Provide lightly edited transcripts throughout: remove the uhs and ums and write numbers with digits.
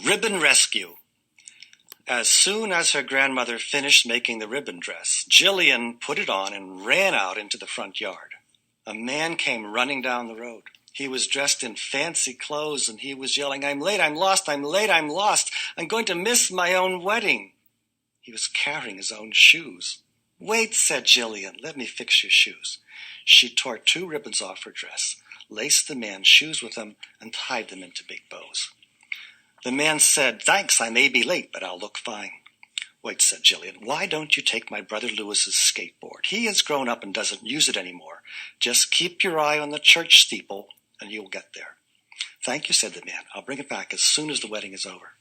Ribbon Rescue. As soon as her grandmother finished making the ribbon dress, Jillian put it on and ran out into the front yard. A man came running down the road. He was dressed in fancy clothes and he was yelling, "I'm late, I'm lost, I'm late, I'm lost. I'm going to miss my own wedding." He was carrying his own shoes. "Wait," said Jillian, "let me fix your shoes." She tore 2 ribbons off her dress, laced the man's shoes with them, and tied them into big bows. The man said, "Thanks, I may be late, but I'll look fine." "Wait," said Jillian, "why don't you take my brother Lewis's skateboard? He has grown up and doesn't use it anymore. Just keep your eye on the church steeple, and you'll get there." "Thank you," said the man. "I'll bring it back as soon as the wedding is over."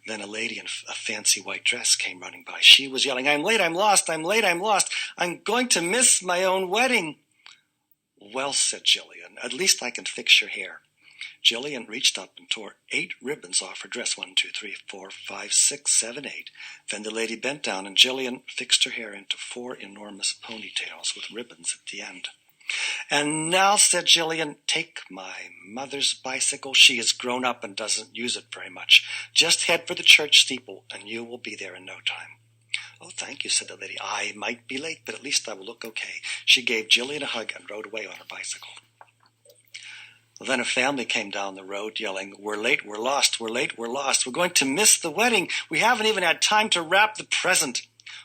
Then a lady in a fancy white dress came running by. She was yelling, "I'm late, I'm lost, I'm late, I'm lost. I'm going to miss my own wedding." "Well," said Jillian, "at least I can fix your hair." Jillian reached up and tore 8 ribbons off her dress. 1, 2, 3, 4, 5, 6, 7, 8. Then the lady bent down and Jillian fixed her hair into 4 enormous ponytails with ribbons at the end. "And now," said Jillian, "take my mother's bicycle. She has grown up and doesn't use it very much. Just head for the church steeple and you will be there in no time." "Oh, thank you," said the lady. "I might be late, but at least I will look okay." She gave Jillian a hug and rode away on her bicycle. Then a family came down the road yelling, "We're late, we're lost, we're late, we're lost. We're going to miss the wedding. We haven't even had time to wrap the present."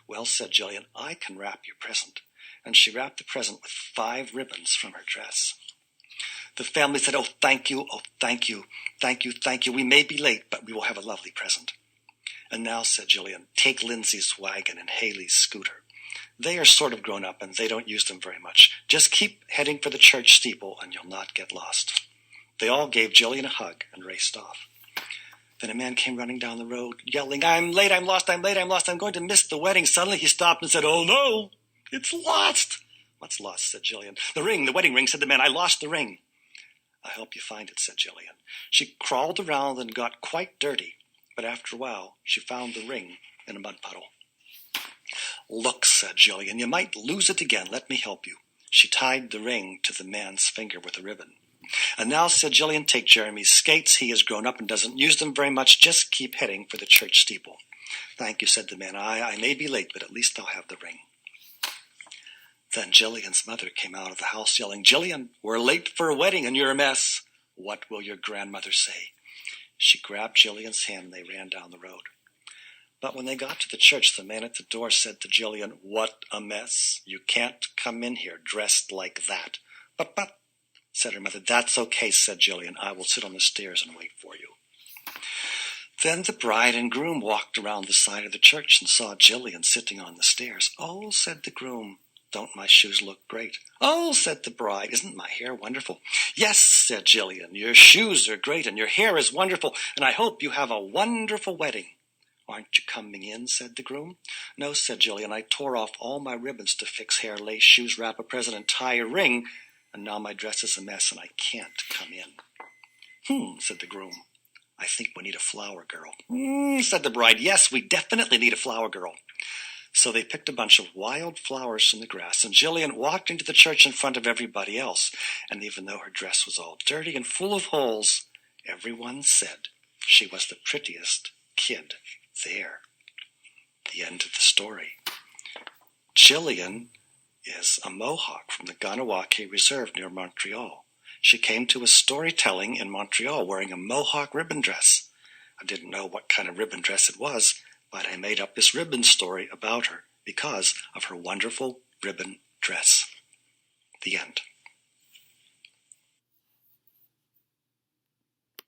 "Well," said Jillian, "I can wrap your present." And she wrapped the present with 5 ribbons from her dress. The family said, "Oh, thank you, oh, thank you, thank you, thank you. We may be late, but we will have a lovely present." "And now," said Jillian, "take Lindsay's wagon and Haley's scooter. They are sort of grown up and they don't use them very much. Just keep heading for the church steeple and you'll not get lost." They all gave Jillian a hug and raced off. Then a man came running down the road, yelling, "I'm late, I'm lost, I'm late, I'm lost. I'm going to miss the wedding." Suddenly he stopped and said, "Oh no, it's lost." "What's lost?" said Jillian. "The ring, the wedding ring," said the man. "I lost the ring." "I'll help you find it," said Jillian. She crawled around and got quite dirty, but after a while she found the ring in a mud puddle. "Look," said Jillian, "you might lose it again. Let me help you." She tied the ring to the man's finger with a ribbon. "And now," said Jillian, "take Jeremy's skates. He has grown up and doesn't use them very much. Just keep heading for the church steeple." "Thank you," said the man. I may be late, but at least I'll have the ring." Then Jillian's mother came out of the house yelling, "Jillian, we're late for a wedding and you're a mess. What will your grandmother say?" She grabbed Jillian's hand and they ran down the road. But when they got to the church, the man at the door said to Jillian, "What a mess. You can't come in here dressed like that." But, said her mother. "That's okay," said Jillian. "I will sit on the stairs and wait for you." Then the bride and groom walked around the side of the church and saw Jillian sitting on the stairs. "Oh," said the groom, "don't my shoes look great?" "Oh," said the bride, "isn't my hair wonderful?" "Yes," said Jillian, "your shoes are great and your hair is wonderful, and I hope you have a wonderful wedding." "Aren't you coming in?" said the groom. "No," said Jillian, "I tore off all my ribbons to fix hair, lace, shoes, wrap a present, and tie a ring, and now my dress is a mess and I can't come in." Said the groom. "I think we need a flower girl." Said the bride. "Yes, we definitely need a flower girl." So they picked a bunch of wild flowers from the grass, and Jillian walked into the church in front of everybody else. And even though her dress was all dirty and full of holes, everyone said she was the prettiest kid there. The end of the story. Jillian is a Mohawk from the Ganawake Reserve near Montreal. She came to a storytelling in Montreal wearing a Mohawk ribbon dress. I didn't know what kind of ribbon dress it was, but I made up this ribbon story about her because of her wonderful ribbon dress. The end.